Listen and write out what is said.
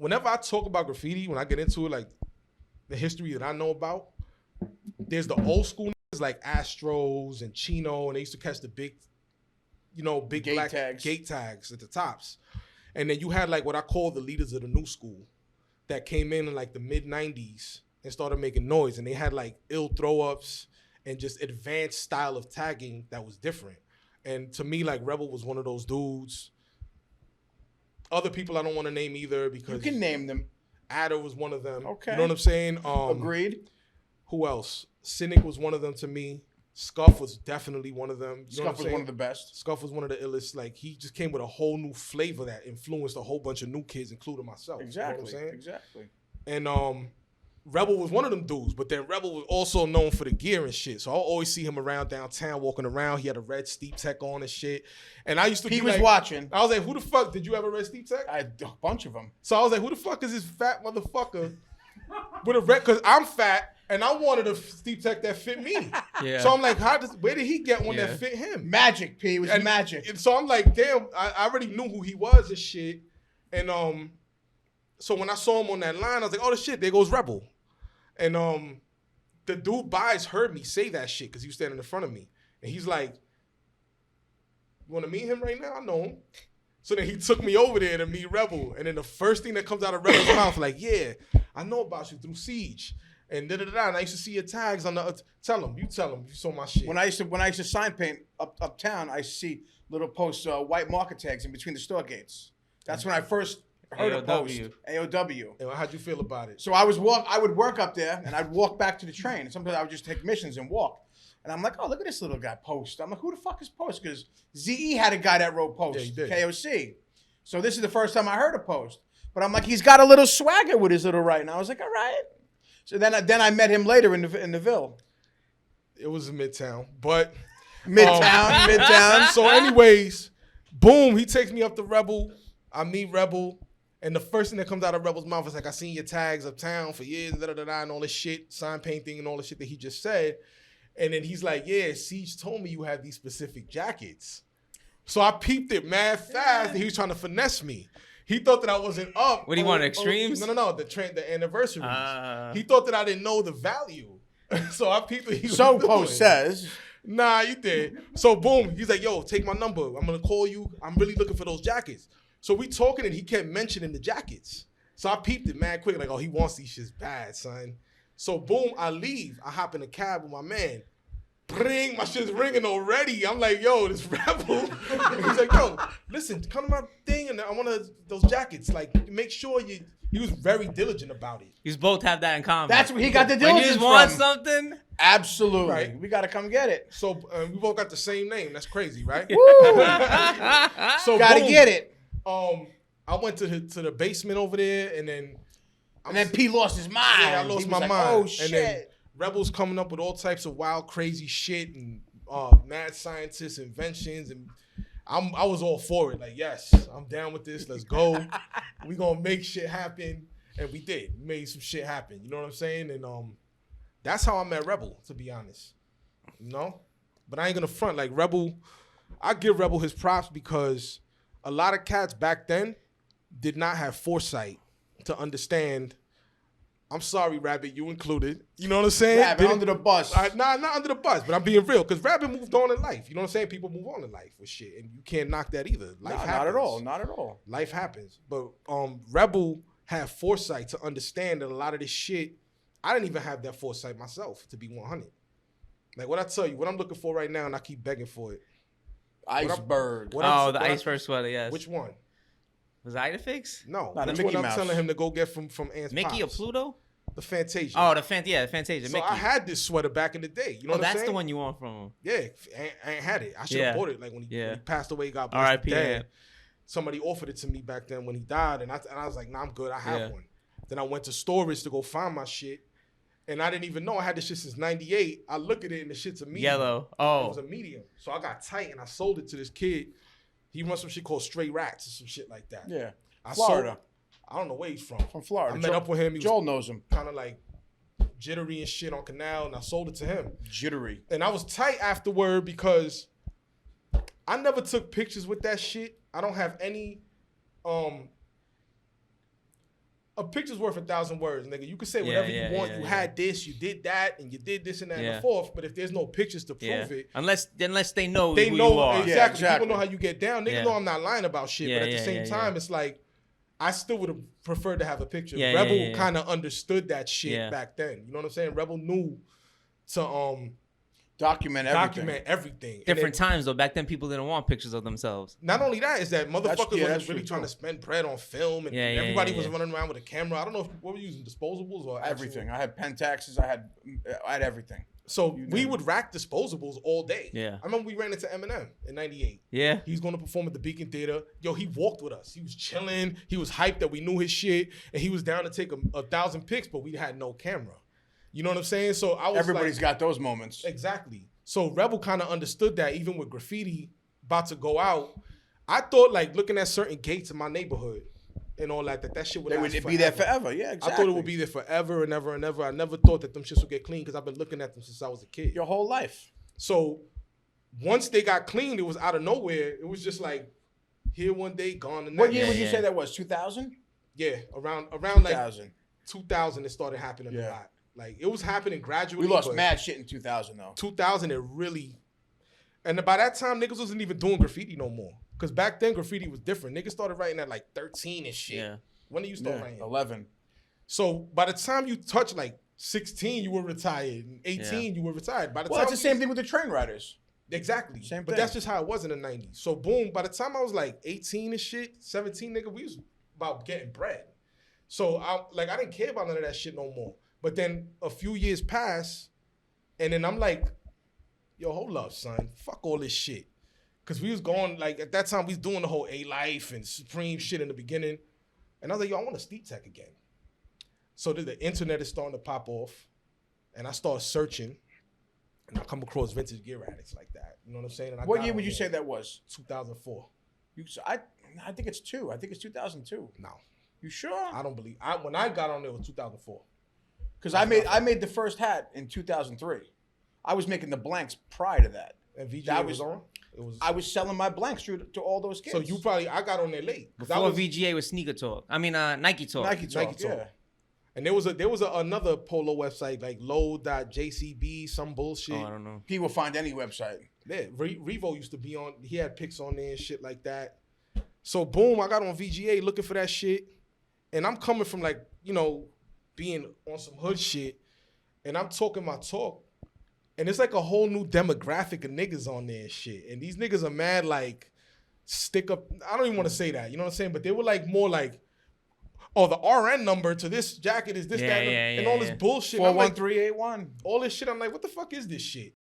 whenever I talk about graffiti, when I get into it, like the history that I know about, there's the old school niggas like Astros and Chino, and they used to catch the big, big Gate black tags. gate tags at the tops. And then you had like what I call the leaders of the new school that came in like the mid 90s and started making noise. And they had like ill throw ups and just advanced style of tagging that was different. And to me, like Rebel was one of those dudes. Other people I don't want to name either because You can name them. Adder was one of them. Okay. You know what I'm saying? Agreed. Who else? Cynic was one of them to me. Scuff was definitely one of them. You know Scuff was one of the best. Scuff was one of the illest. Like, he just came with a whole new flavor that influenced a whole bunch of new kids, including myself. Exactly. You know what I'm saying? Exactly. And Rebel was one of them dudes, but then Rebel was also known for the gear and shit. So I'll always see him around downtown walking around. He had a red Steep Tech on and shit. And I used to He be was like, watching. I was like, who the fuck? Did you have a red Steep Tech? I had a bunch of them. So I was like, who the fuck is this fat motherfucker with a red? Because I'm fat and I wanted a Steep Tech that fit me. Yeah. So I'm like, where did he get one that fit him? Magic, P. It was magic. And so I'm like, damn, I already knew who he was and shit. And so when I saw him on that line, I was like, oh, shit, there goes Rebel. And the dude buys heard me say that shit because he was standing in front of me. And he's like, you want to meet him right now? I know him. So then he took me over there to meet Rebel. And then the first thing that comes out of Rebel's mouth, like, yeah, I know about you through Siege. And da-da-da-da. And I used to see your tags on the, tell him, you saw my shit. When I used to sign paint uptown, I used to see little posts, white marker tags in between the store gates. That's when I first heard a post. AOW. And how'd you feel about it? So I would work up there and I'd walk back to the train. And sometimes I would just take missions and walk. And I'm like, oh, look at this little guy Post. I'm like, who the fuck is Post? Because ZE had a guy that wrote Post, Yeah, he did. KOC. So this is the first time I heard of Post. But I'm like, he's got a little swagger with his little right. And I was like, all right. So then I met him later in the Ville. It was in Midtown, but Midtown. So anyways, boom, he takes me up to Rebel. I meet Rebel. And the first thing that comes out of Rebel's mouth is like, I seen your tags uptown for years, da-da-da-da, and all this shit, sign painting and all the shit that he just said. And then he's like, yeah, Siege told me you had these specific jackets. So I peeped it mad fast, and he was trying to finesse me. He thought that I wasn't up. What do you want, extremes? No, the anniversaries. He thought that I didn't know the value. So I peeped what he was So doing. Post says. Nah, you did. So boom, he's like, yo, take my number. I'm going to call you. I'm really looking for those jackets. So we talking and he kept mentioning the jackets. So I peeped it mad quick, like, oh, he wants these shits bad, son. So boom, I leave. I hop in a cab with my man. Bring, my shit's ringing already. I'm like, yo, this Rebel. And he's like, yo, listen, come to my thing and I want those jackets. Like, make sure you. He was very diligent about it. You both have that in common. That's where he got the When diligence you just want from. something. Absolutely. Right. We got to come get it. So we both got the same name. That's crazy, right? Woo! So Got to boom, get it. I went to the basement over there, and then P lost his mind. Yeah, I lost my like, mind. Oh, And shit. then Rebels coming up with all types of wild, crazy shit and mad scientists inventions, and I was all for it. Like, yes, I'm down with this. Let's go. We gonna make shit happen, and we did. We made some shit happen. You know what I'm saying? And that's how I met Rebel, to be honest. You know, but I ain't gonna front. Like Rebel, I give Rebel his props because a lot of cats back then did not have foresight to understand. I'm sorry, Rabbit, you included. You know what I'm saying? Rabbit under the bus. Nah, not under the bus, but I'm being real. Because Rabbit moved on in life. You know what I'm saying? People move on in life with shit. And you can't knock that either. Life happens. Not at all. Not at all. Life happens. But Rebel had foresight to understand that a lot of this shit, I didn't even have that foresight myself, to be 100. Like, what I tell you, what I'm looking for right now, and I keep begging for it. Iceberg. The iceberg sweater, yes. Which one? Was I the fix? No. Nah, the Which Mickey one I'm Mouse. telling him to go get from Ant's Mickey or Pops? Pluto? The Fantasia. Oh, the Fantasia. So Mickey. I had this sweater back in the day. You know what I'm that's saying? the one you want from him. Yeah, I ain't had it. I should have Yeah. bought it. Like when he passed away, God bless R.I.P. his dad. yeah. Somebody offered it to me back then when he died, and I was like, nah, I'm good. I have Yeah. one. Then I went to storage to go find my shit, and I didn't even know I had this shit since '98. I look at it, and the shit's a medium. Yellow. It Oh. was a medium. So I got tight, and I sold it to this kid. He runs some shit called Stray Rats or some shit like that. Yeah. I Florida. I don't know where he's from. From Florida. I met up with him. He Joel was knows him. kind of like jittery and shit on Canal, and I sold it to him. Jittery. And I was tight afterward because I never took pictures with that shit. I don't have any a picture's worth 1,000 words, nigga. You can say whatever you want. You had this, you did that, and you did this and that and the fourth. But if there's no pictures to prove it, unless they know who you are. Exactly. People know how you get down. Niggas know I'm not lying about shit. But at the same time, it's like I still would have preferred to have a picture. Rebel kind of understood that shit back then. You know what I'm saying? Rebel knew to document everything. Different times though. Back then, people didn't want pictures of themselves. Not only that, is that motherfuckers wasn't really trying to spend bread on film, and everybody was running around with a camera. I don't know what were you using, disposables or everything. I had Pentaxes. I had everything. So we would rack disposables all day. Yeah. I remember we ran into Eminem in '98. Yeah. He's going to perform at the Beacon Theater. Yo, he walked with us. He was chilling. He was hyped that we knew his shit, and he was down to take 1,000 pics, but we had no camera. You know what I'm saying? So I was everybody's got those moments. Exactly. So Rebel kind of understood that even with Graffiti about to go out, I thought like looking at certain gates in my neighborhood and all that shit would be there forever. Yeah, exactly. I thought it would be there forever and ever and ever. I never thought that them shits would get clean because I've been looking at them since I was a kid. Your whole life. So once they got cleaned, it was out of nowhere. It was just like here one day, gone the next. What year would you say that was? 2000? Yeah, around 2000. Like 2000 it started happening a lot. Like, it was happening gradually. We lost mad shit in 2000, though. 2000, it really... And by that time, niggas wasn't even doing graffiti no more. Because back then, graffiti was different. Niggas started writing at, like, 13 and shit. Yeah. When did you start writing? 11. So, by the time you touched, like, 16, you were retired. And 18, you were retired. By the time it's the same thing with the train riders. Exactly. Same but thing. That's just how it was in the 90s. So, boom, by the time I was, like, 18 and shit, 17, nigga, we was about getting bread. So, I didn't care about none of that shit no more. But then a few years pass, and then I'm like, yo, hold up, son. Fuck all this shit. Because we was going, like, at that time, we was doing the whole A-Life and Supreme shit in the beginning. And I was like, yo, I want to steep tech again. So the internet is starting to pop off, and I start searching, and I come across vintage gear addicts like that. You know what I'm saying? And what year would you say that was? 2004. I think it's 2. I think it's 2002. No. You sure? I don't believe. When I got on there, it was 2004. Because I made the first hat in 2003. I was making the blanks prior to that. And VGA was on? I was selling my blanks to all those kids. So I got on there late. Before VGA was Sneaker Talk. I mean, Nike Talk. Nike Talk. Yeah. And there was another Polo website, like low.jcb, some bullshit. Oh, I don't know. People find any website. Yeah, Revo used to be on. He had pics on there and shit like that. So boom, I got on VGA looking for that shit. And I'm coming from like, you know, being on some hood shit, and I'm talking my talk, and it's like a whole new demographic of niggas on there and shit. And these niggas are mad like stick up. I don't even want to say that, you know what I'm saying? But they were like more like, oh, the RN number to this jacket is this, and all this bullshit. 41381. All this shit. I'm like, what the fuck is this shit?